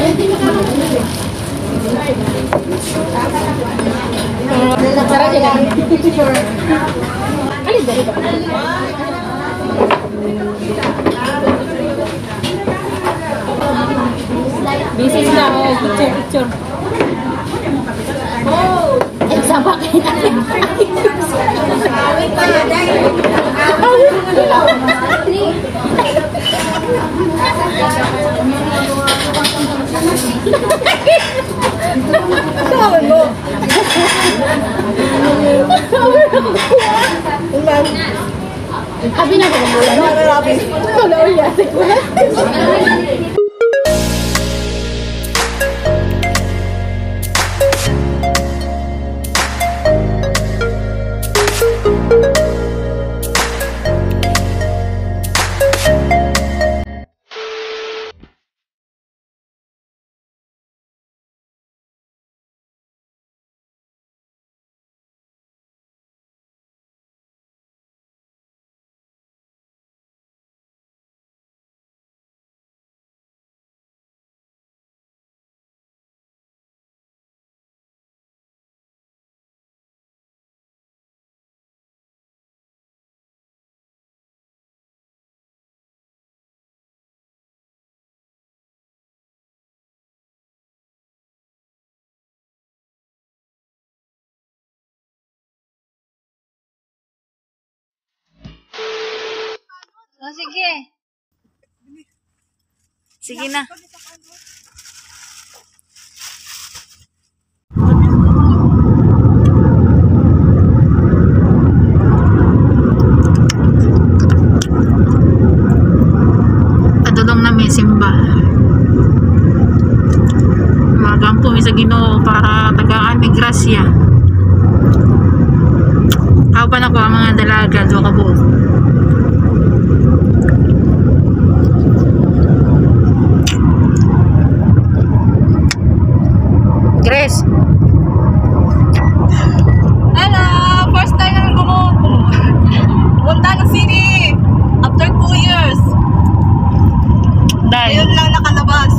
Busy sila ako. Picture. Oh! Sama kayo natin. Awit pa na dahil. Awit pa na. Sabi mo. Sabi na ko mula. Wala ulit. Oh, sige. Sige na. Padulong na may simba. Magampo mi sa Ginoo para tagaan ni grasya. Kauban ako ang mga dalaga do ka buo. Grace. Hello! First time na pumunta ng city. After 2 years. Dai. Ngayon lang nakalabas.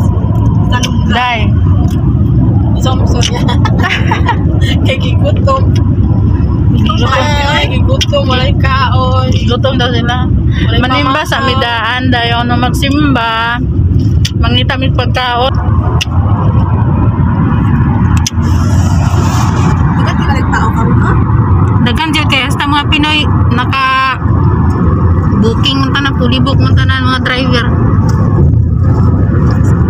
Sa Lungga. Dai. Somso niya. Kay gigutom. Ay, gigutom. Walay kaon. Gutom daw sila. Manimba sa midaan dayon no magsimba. Mangita mi pagkaon. Daghan jud kay hasta mga Pinoy naka booking man tanan fully book man tanan mga driver.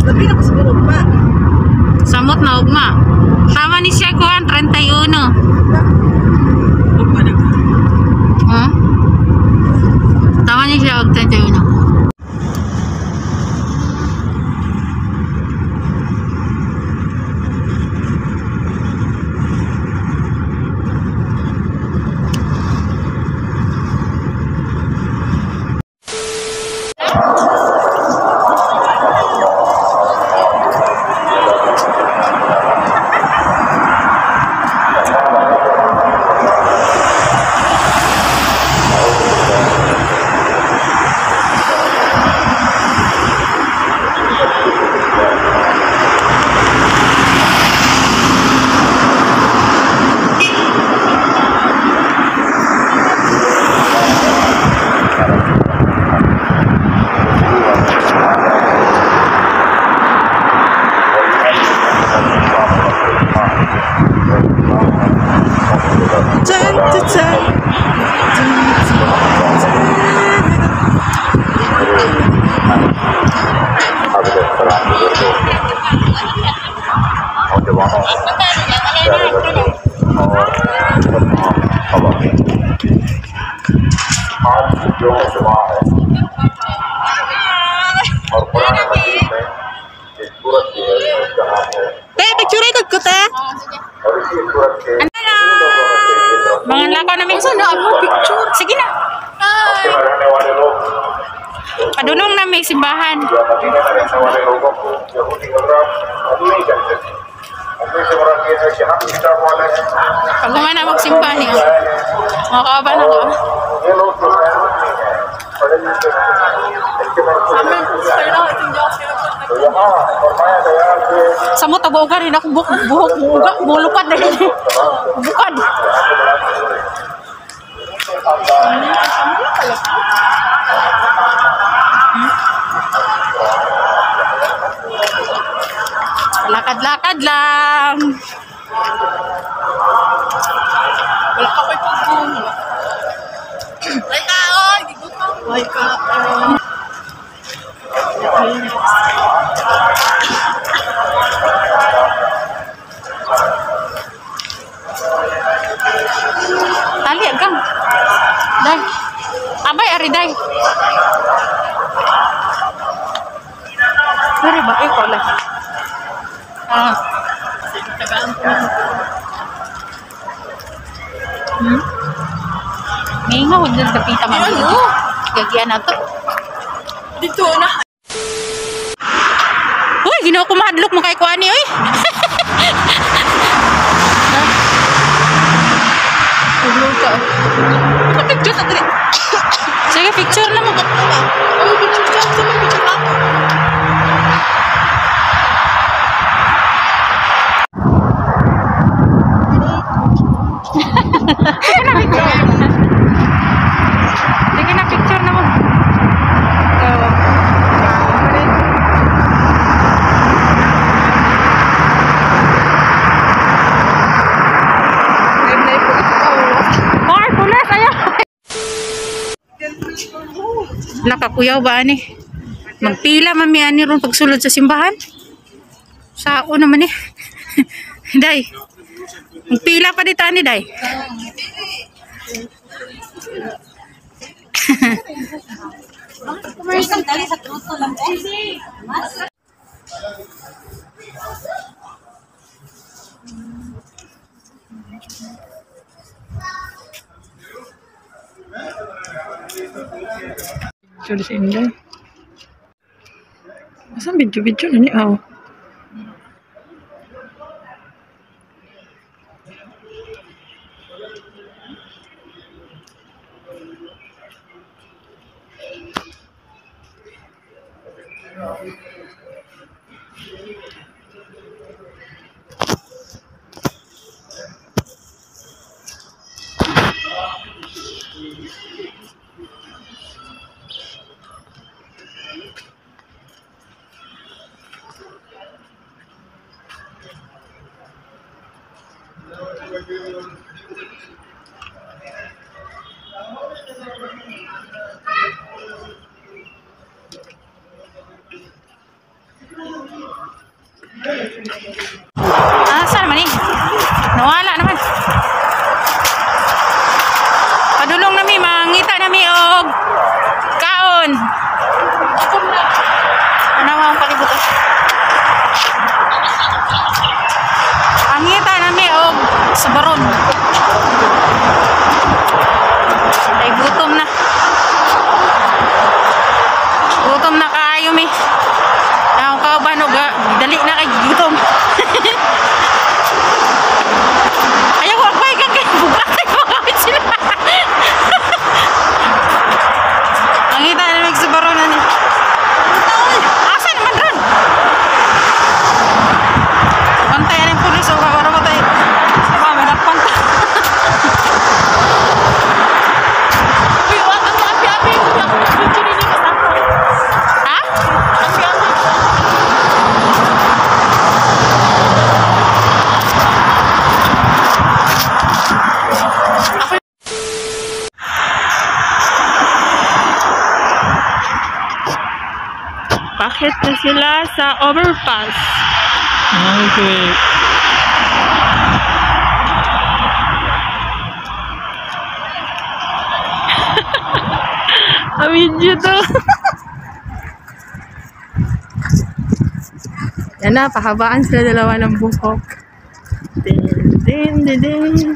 Labi na ko siguro pa. Samot na ugma. Tama ni siya kuan 31. Ugma na. Tama ni siya og 31. Picture ko ta. Mga lakaw na minsan na ako picture. Sige na. Ay. Padulong na may simbahan. Pag kumana magsimba niyo. Makakaban ako. Amen. Sa mo tabugan rin ako buhok buga bulupad na rin. Bukad. Lakad-lakad lang. Wala ka ko'y pagbuno. Ay ka, oy! Di ko ka. Ay ka, Tali agam. Day. Abay ari day. Dari ba ko lang. Ah. Mingaw din kapita man. Gagian na to. dito na. Uy, ginawa ko mahadlok mo kay kuani oy. Pagluto. Picture sa diri. Sige, picture na mo. Oh, picture ka. Sama picture ka. Sige na, picture na mo. Hoy, pulis, ayaw. Nakakuyaw ba ani? Magpila man mi ani ron pagsulod sa simbahan. Sao naman eh. Day. Magpila pa dito ani, day. Isang dali sa truto lang. Mas. Picture sa inyo. Masang video na ni aw. Saan naman eh? Nawala naman. Padulong nami, mangita nami og kaon. Ano ang palibutan? Mangita nami og sabaron. Ay gutom na. Gutom na kaayo mi. Ang kauban og dali na kay gutom. Ayaw ko agpay ka kay buka kay makawit sila. Ang hita na nagsibaro na ni. Asa naman ron? Bantayan ng pulis o kakaro ko tayo. Saba, may nakpang ka. Uy, wag ang api-api. Picture ninyo kasama. Ha? Api-api. Bakit na sila sa overpass? Okay. Video to. Yan na, pahabaan sila dalawa ng buhok. Din, din, din, din.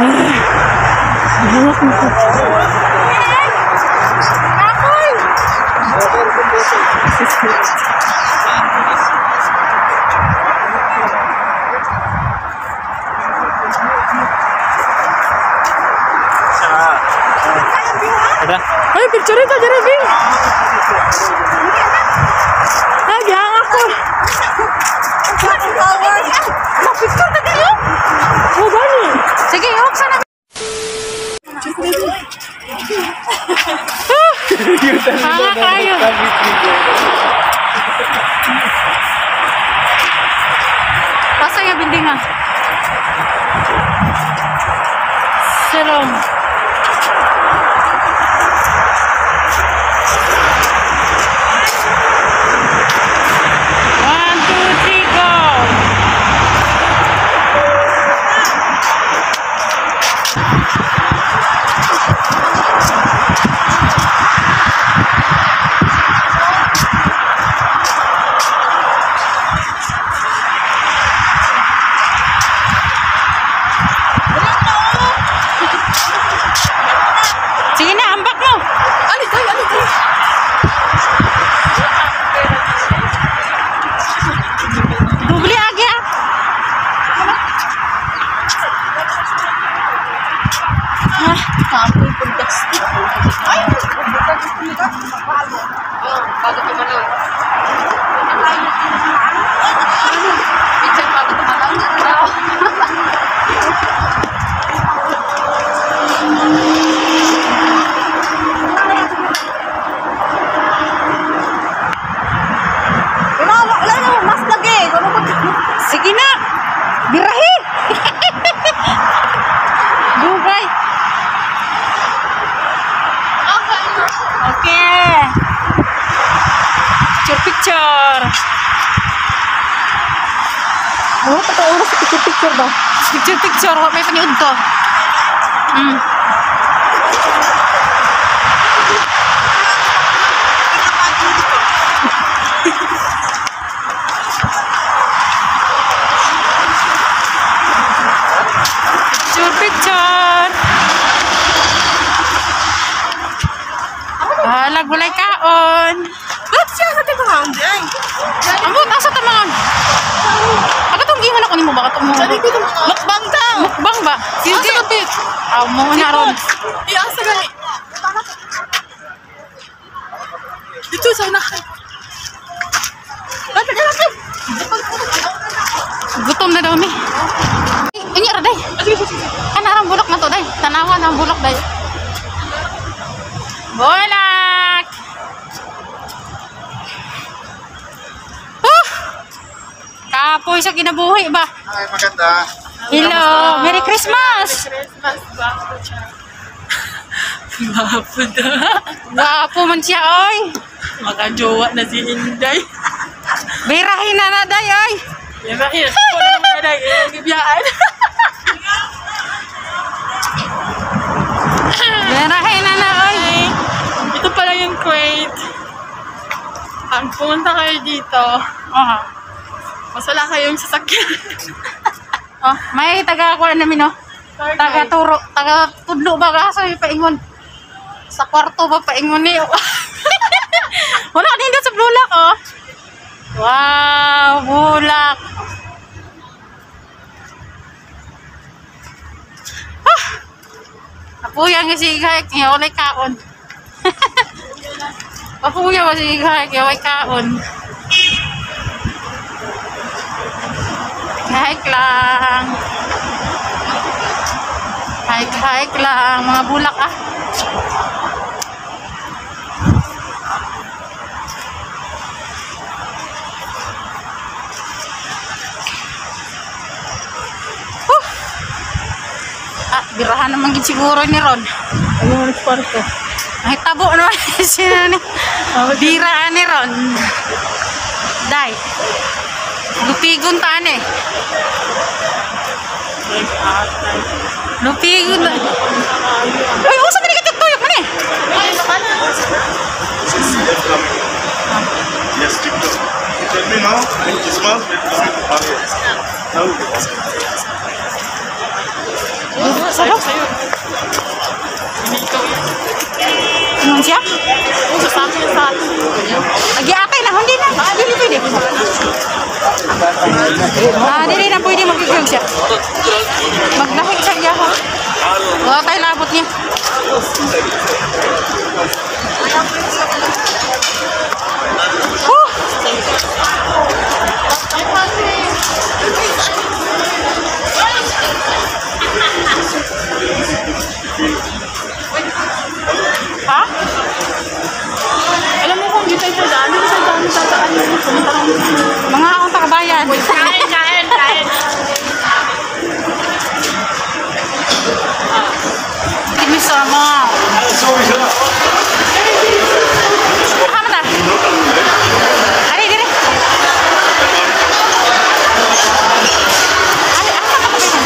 Hawak mo ko. Akoy! Ada? Ay, picture ito, Jarabi. Ay, biyang ako. Picture ka kayo? Oh, gani. Sige, hawak sana. Hanga kayo. Pasay ya binding ha. Serong. Sige na, ambak mo. Ali, tayo. Bubli agi ah. Kapoy pagdastik. Ay! Bago ka manood. Picture bago ka manood. Wala na, mas lagi. Sige na. Birahi. Dugay. Okay. Picture. Oh, totoo oras picture ba? Picture. Wa may paniud to. Picture. Halag bulay kaon. Ba't siya sa tibangan dyan? Amo nasa tamangan. Aga tong gihan ako nimo ba katong mo? Mukbang daw! Mukbang ba? Asa ka, Pit? Mo na ron. Asa gani? Dito sa unahan. Lapit. Gutom na daw mi. Ini ra day. Kanarang bulak na to day. Tanawan ang bulak day. Bulak. Kapoy sa kinabuhi ba? Ay, maganda. Hello, Merry Christmas. Christmas ba? Wapo man siya oy. Makajowa na si Inday. Birahin na day oy. Yan ba? Wala naman na yung bibiyaan. Birahin na oy. Ito pala yung crate. Pag pumunta kayo dito, masala kayong sasakyan. Oh, may taga-kuha namin oh. Taga-turo, taga-tudlo ba kaso paingon. Sa kwarto ba paingon niyo? Wala ka din sa bulak oh. Wow, bulak. Apuya nga si Igahik, nga walay kaon. Apuya nga si Igahik, nga walay kaon. Hike lang. Hike lang. Mga bulak ah. Birahan naman gid siguro ni Ron. Ano mo nagparko? Ay tabo naman siya ni. Biraan ni Ron. Day. Lupigon taan eh. Lupigon na. Uy, usa na ka tuyok man eh. Yes, TikTok. Tell me now, it smells like no. Sa Hello? Ano siya? Agi-akay na, hindi na. Dili pwede. Dili na pwede magiging siya. Maglahig siya niya ha. Wala tayo labot niya. Ha? Alam mo kung dito ito daan, dito sa daan sa daan. Mga akong takabayan. Kain. Timis sama. Apa mata? Ari diri. Ari apa takabayan?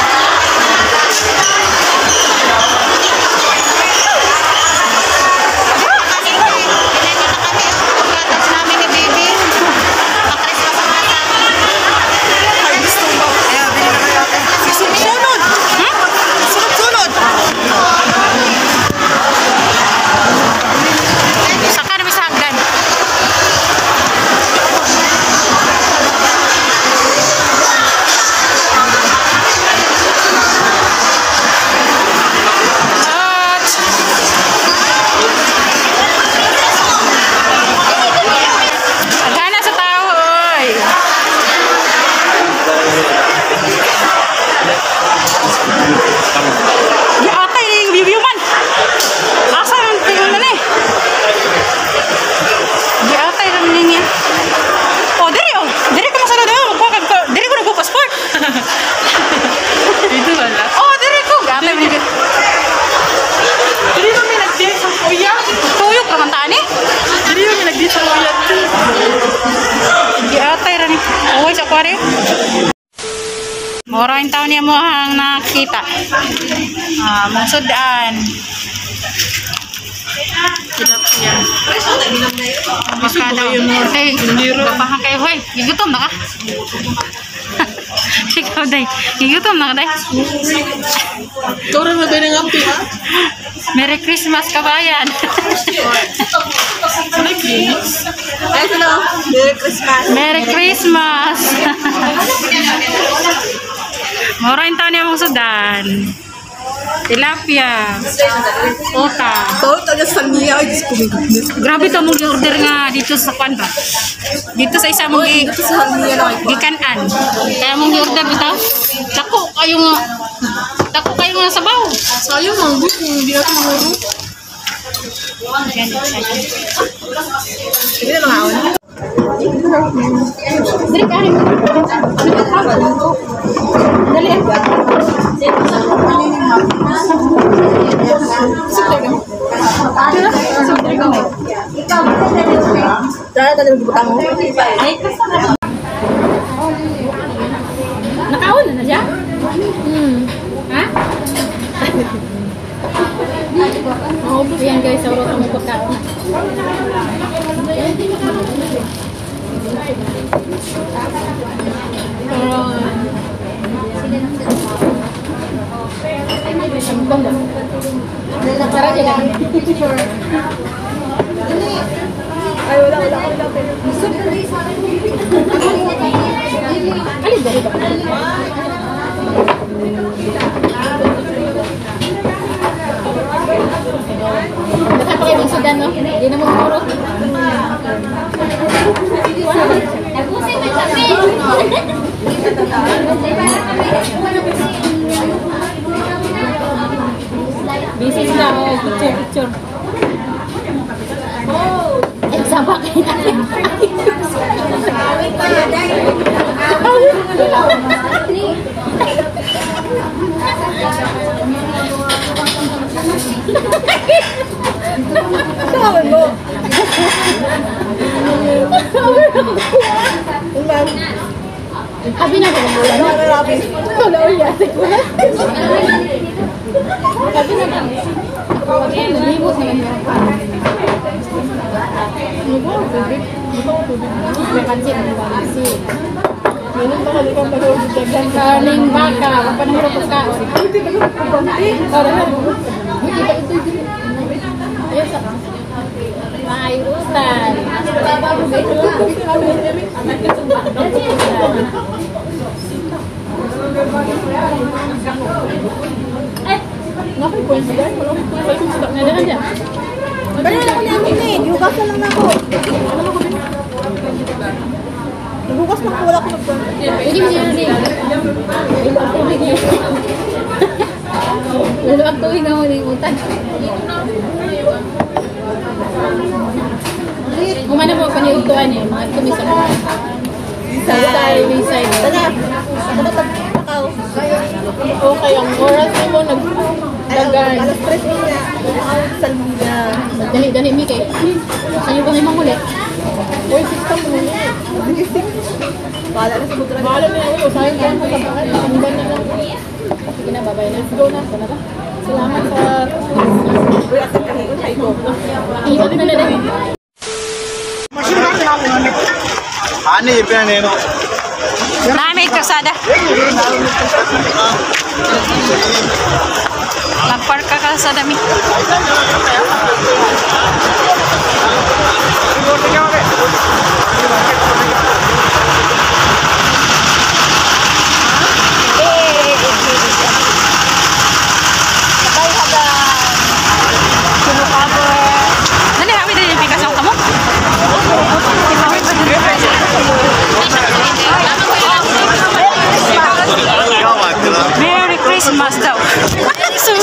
Saka na sa hagdan. Agana sa tao, oy. Di atay yung view man. Asa ang tingin na ni? Di atay lang niya. Oh, diri ko masala daw. Diri ko nagpo-passport. Dito wala. Oh, diri ko. Gatay mo ni. Dili mo may nag-date sa kuya. Tuyok naman tani. Dili mo may nag-date sa kuya. Di atay ra ni. Uy sa aquarium. Mora yung taon niya mo ang nakita. Mong sudan. Tilapia. Baka daw. Hey, kapahang kayo. Hoy, gigutom na ka. Ikaw, day. Gigutom na ka, day. Ikaw rin mo din ang api, ha? Merry Christmas, kabayan. Ito na. Merry Christmas. Merry Christmas. Mura yung taon niya mong sudan. Tilapia. Ota. Ito, taga sa niya. Ay, Diyos ko, my goodness. Grabe to mong order nga dito sa kwan ba? Dito sa isa mong Ito sa niya na. gikanan. Kaya mong order bitaw. Dako kayo nga sabaw. Sayang, manggut. Hindi natin mahuro. Hindi na mga awan. Dali. Dahil tayo nagbutang mo. Nakaon na siya? Ha? Ayan guys, sa urot ang pagkaon. Ay, wala. Alin dari ba? Nakapakay mong sudan, no? Hindi na mo muro. Busy sila, oh. Picture. Ay, sabak kayo natin. Kawan mo. Abi na ba mo? Wala uya. Abi na ba? Limot naman meron pa. May pansin ang pansin. Kaning baka, panahirap ko ka. Mayutan. Nadahan dyan. Balik lang ako ni Amin eh. Hugas na lang ako. Naghugas na ako. Wala ko nagbukas. Pwede mo siya rin. Lalo ang tuwing na mo limutan. Kumana po paniutuan eh. Mga tumisa mo. Bisa. Tara. Tara pagpakaw. Okay, ang oras na mo nagdagan. Alas 3 niya. Salmida. Dali, Mike. Sa'yo ba naman ulit? Uy, 6 ka mo niya. Bahala na sa buturan. Bahala na ako. Sayang ka sa tabakan. Ang ganda lang. Sige na, bye-bye na. Let's go na. Salamat sa... Uy, asan ka hiyon sa ito. Iwan na dali. Ano yung pinaneno? Namin kasada. Nagpark ka kasada mi. Dali, hawi din yung pikas kamu. Merry Christmas daw. Sorry.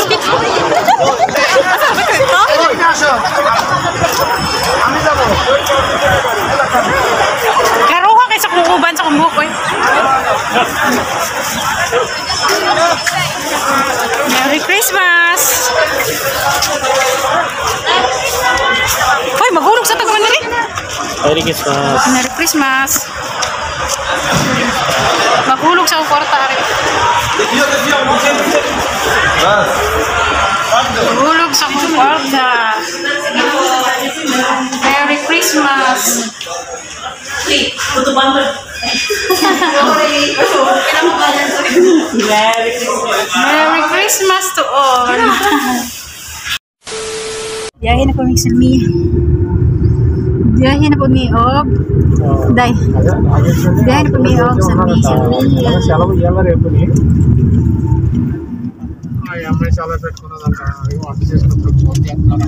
Karuha kay sa kukuban sa kumbuko eh. Merry Christmas. Hoy, magulog sa tagaman nila. Merry Christmas. Merry Christmas. Magulog sa kwarta rin. Magulog sa kwarta. Merry Christmas. Merry Christmas to all. Biyahe na po ni Salmi. Biyahe na po ni Og. Day. Biyahe na po ni Og Salmi. సెలవు ఇవ్వాలి రేపు అమ్మాయి చాలా పెట్టుకున్నదంట వర్క్ చేసుకున్నప్పుడు ఫోన్ చేస్తాను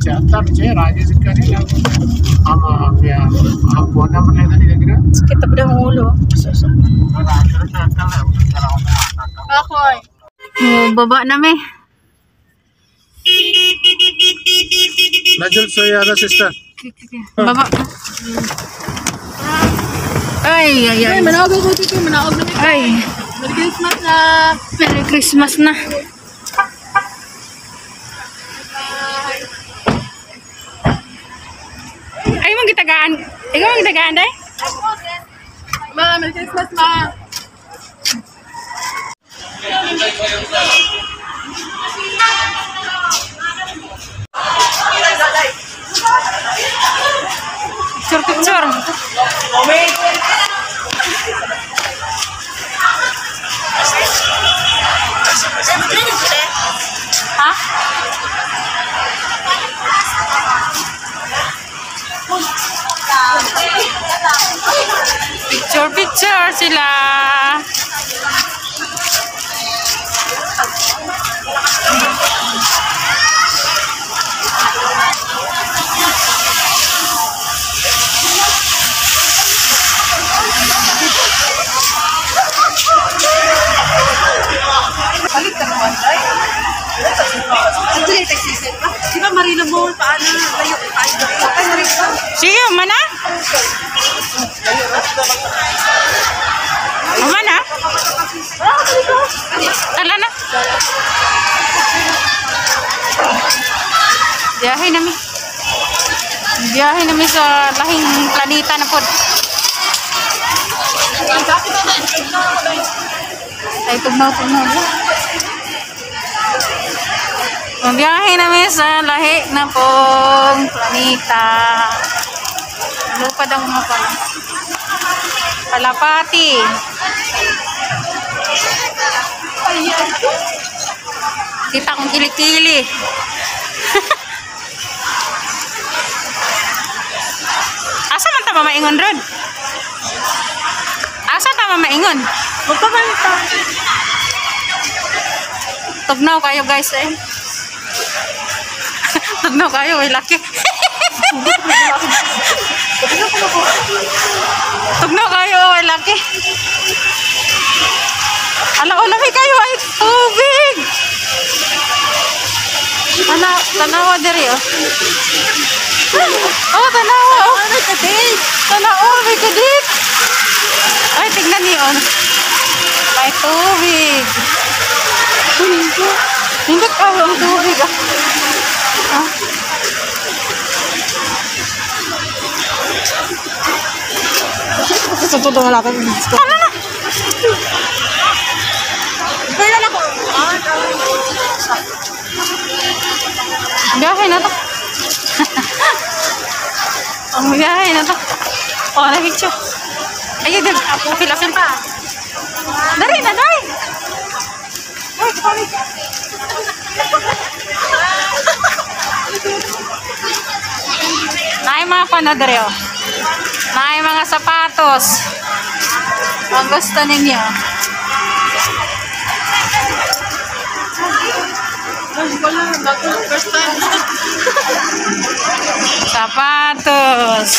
చేస్తాను రాజేష్ కానీ లేకపోతే ఆ ఫోన్ నెంబర్ లేదా నీ దగ్గర Sakit pa ng ulo. Akoy. Baba na me. Najul Soyada sister. Baba. Ay. Manawag ako dito. Manawag na. Ay. Merry Christmas na. Merry Christmas na. Ay, mong gitagaan. Ikaw mong gitagaan, day? Ma, Merry Christmas, ma. Picture. Ha? Picture sila. Balik ka naman, ay. Actually, tagsisip. Di ba Marina Mall, paano? Layo tayo. Ay, Marina. Sige, mana? Mana? Tala na. Biyahe namin sa lahing planeta na po. Ay, tugnaw. Biyahe namin sa lahi na pong planeta. Lupad ang mga pala. Kalapati. Kita kong kilikili. Asa man ta mamaingon ron? Asa ta mamaingon? Magpapalita. Tugnaw kayo guys eh. Tugnaw kayo eh laki. Tugnaw kayo eh laki. Ala ulami kayo ay tubig. Tanawa diri oh. Oh, tanawa oh. Tanawa may kadit. Ay tignan niyo oh. May tubig. Hindi ka ang tubig ah. Ah. Sa todo wala ka dito. Ano na? Kaya na ko. Biyahe na to. Ang biyahe na to. Oh, na-picture. Ayun, din. Pilasin pa. Dari na, dari. Naay mga panodre, oh. Naay mga sapatos. Ang gusto ninyo. Sapatos.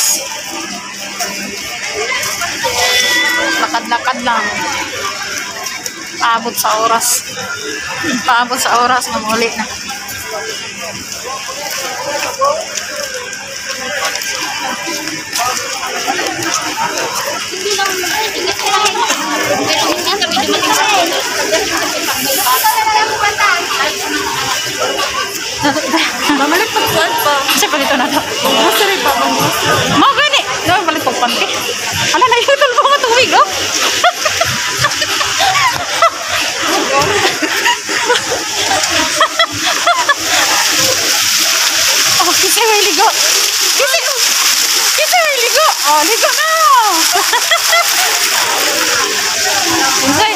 Lakad-lakad lang. Paabot sa oras. Paabot sa oras ng uli na. Mamalik pag-swipe pa. Kasi palito na to. Gusto rin pa. Mga gani. Daw palit pagpanti. Ala na yun. Tulpo ka tuwig oh. Oh, kasi may ligo. Kasi may ligo. Oh, ligo na. Insay.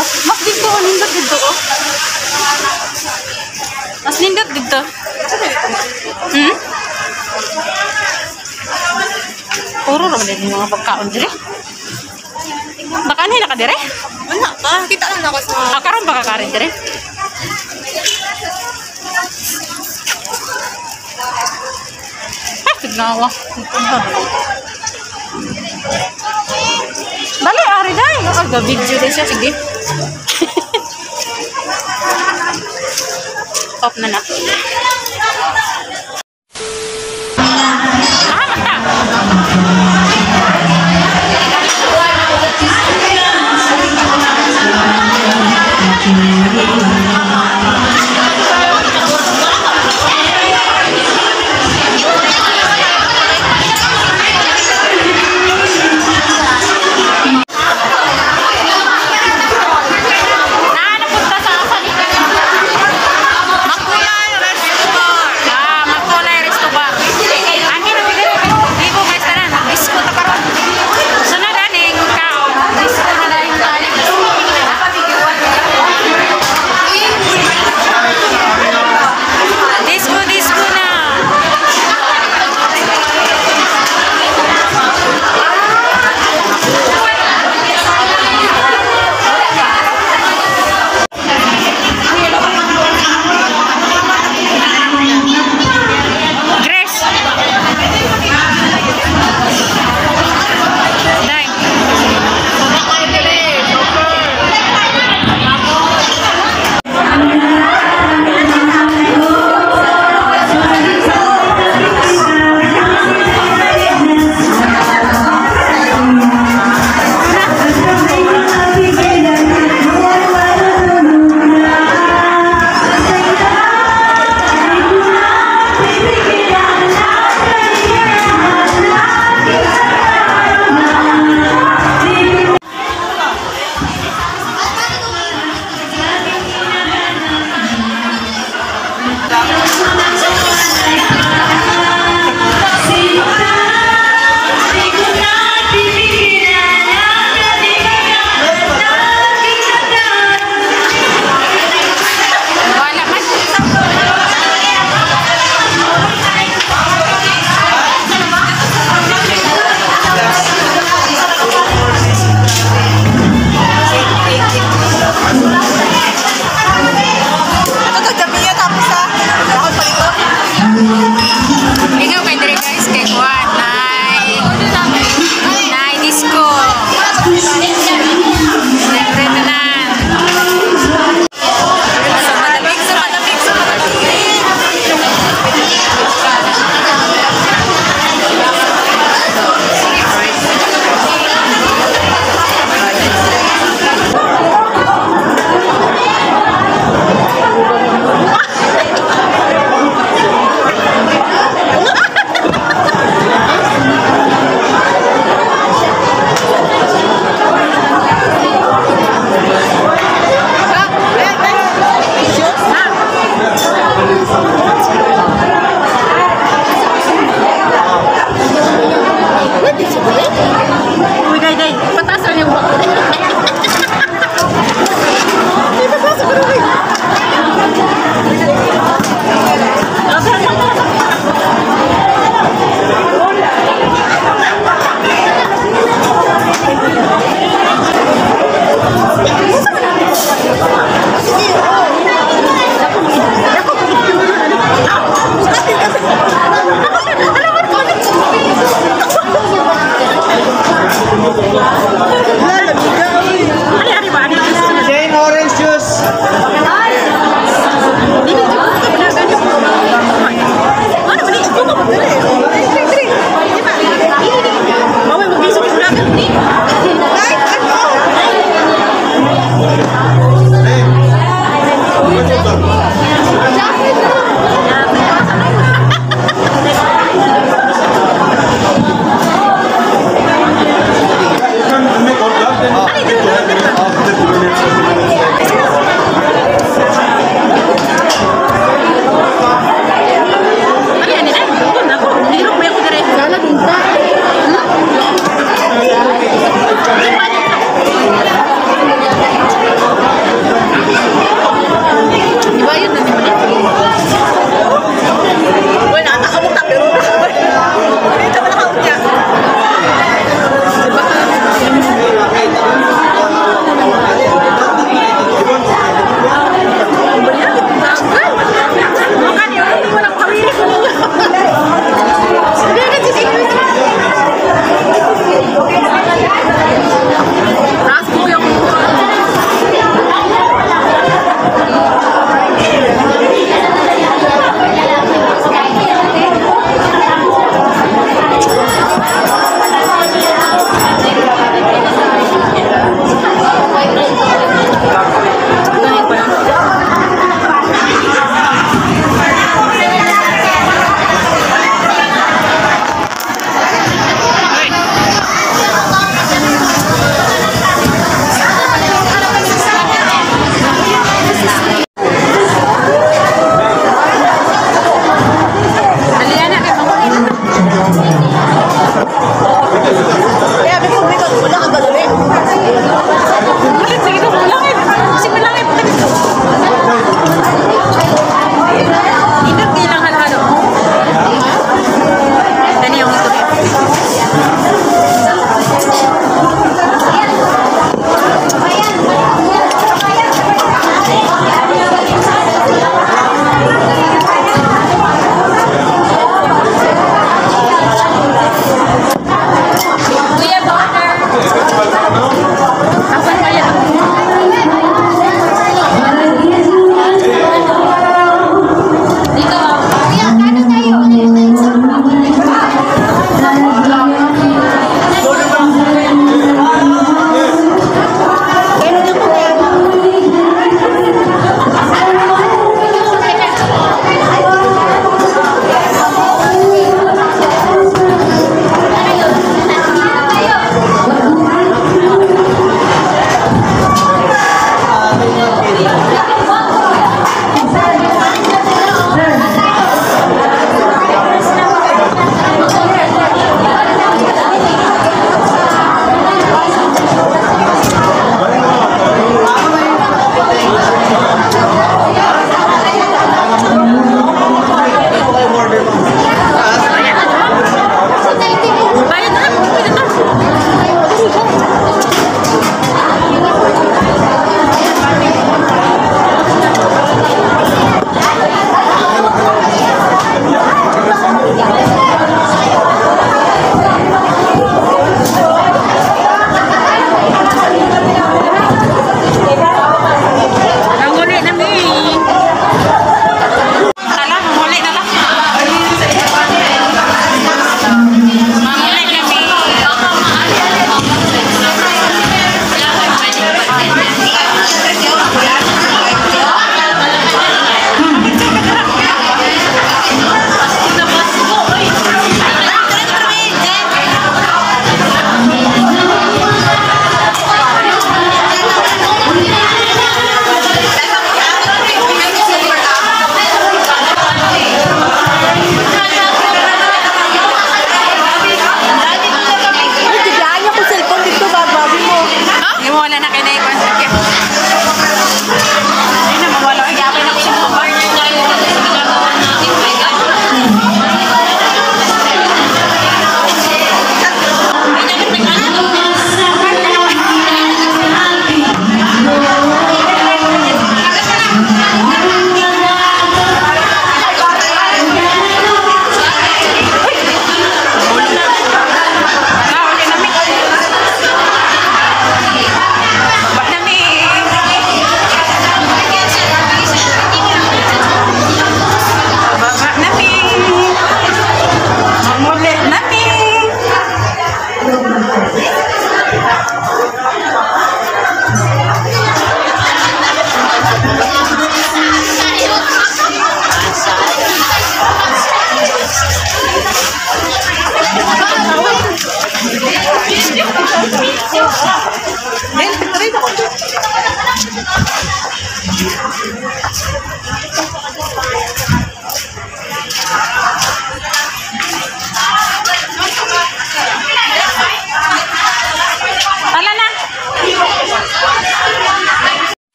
Mas dito, nindot dito oh. Mas nindot dito. Hmm? Puro naman din yung mga pagkaon dire. Nakaanay na ka dire? Wala pa. Kita lang ako sa... Karon ba kakarin dire? Ay, tignawa. Dali, ari dai. Ga-video din siya. Sige. Off na na.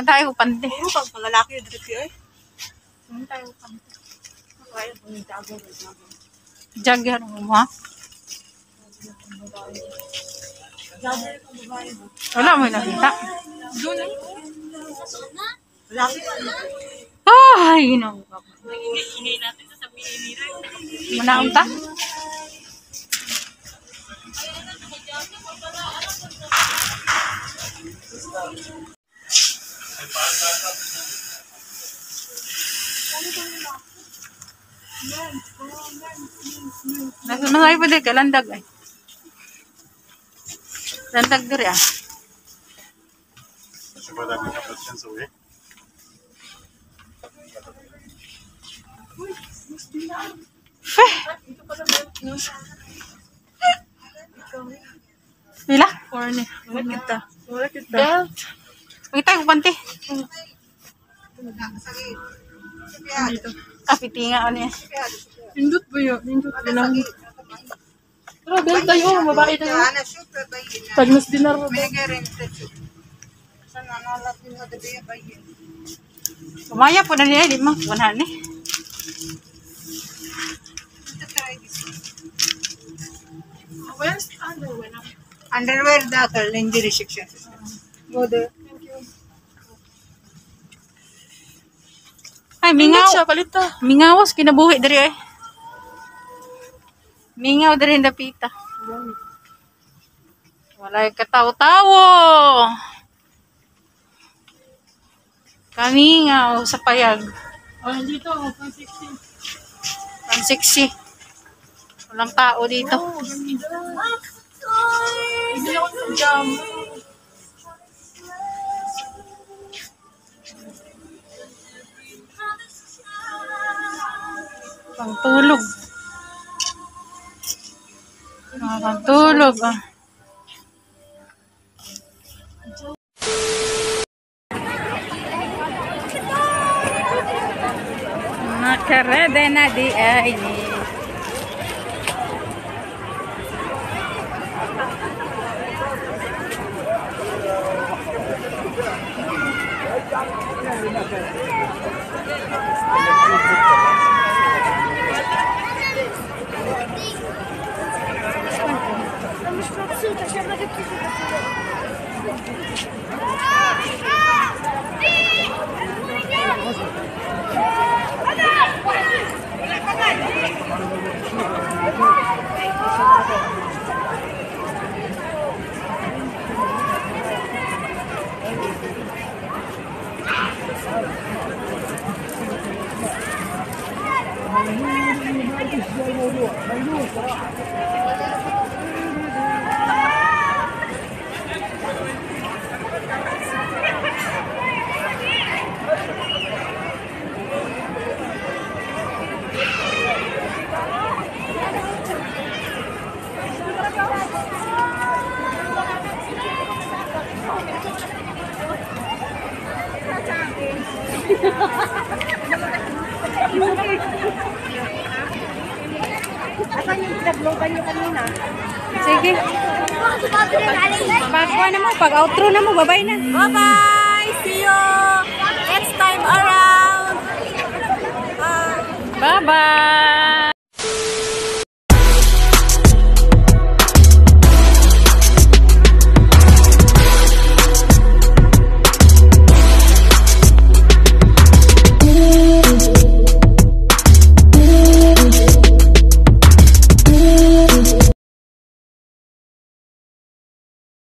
Ang tayo pante. Puro pang pangalaki yung drip yun. Ang tayo pante. Kaya kung nitago. Jagger mo ha? Jagger yung babae. Wala mo yung nakita. Doon lang. Laki. Ay, ginawa ko. Ingay natin sa sabihin ni Ray. Manaunta? Nasa mga iba din ka, landag ay. Landag diri ah. Kasi ba dami kapag siya sa uwi? Pila? Corny. Wala kita. Wala kita. Belt. Pagkita ko panty. Dito. Kapitinga ano yan. Indot ba yun? Indot din lang. Pero belt tayo. Babae tayo. Tagnas dinar mo ba? Kumaya po na niya. Di mo. Kunahan eh. Where's the underwear? Underwear datar, lingerie section. Go there. Ay, Mingaw. mingaw. Siya, palita. Mingawas, kinabuhi dari ay. Mingaw dari dapita. Walay kataw-tawo. Kamingaw sa payag. Oh, dito. 160. Ang sexy. Walang tao dito. Oh, ganda. Hindi ako ng jam. Pangtulog. Pangtulog. Ah. Nakarede na di ay. Sige. Pag-kuha na mo, pag-outro na mo, babay na. Bye-bye! See you next time around! Bye-bye!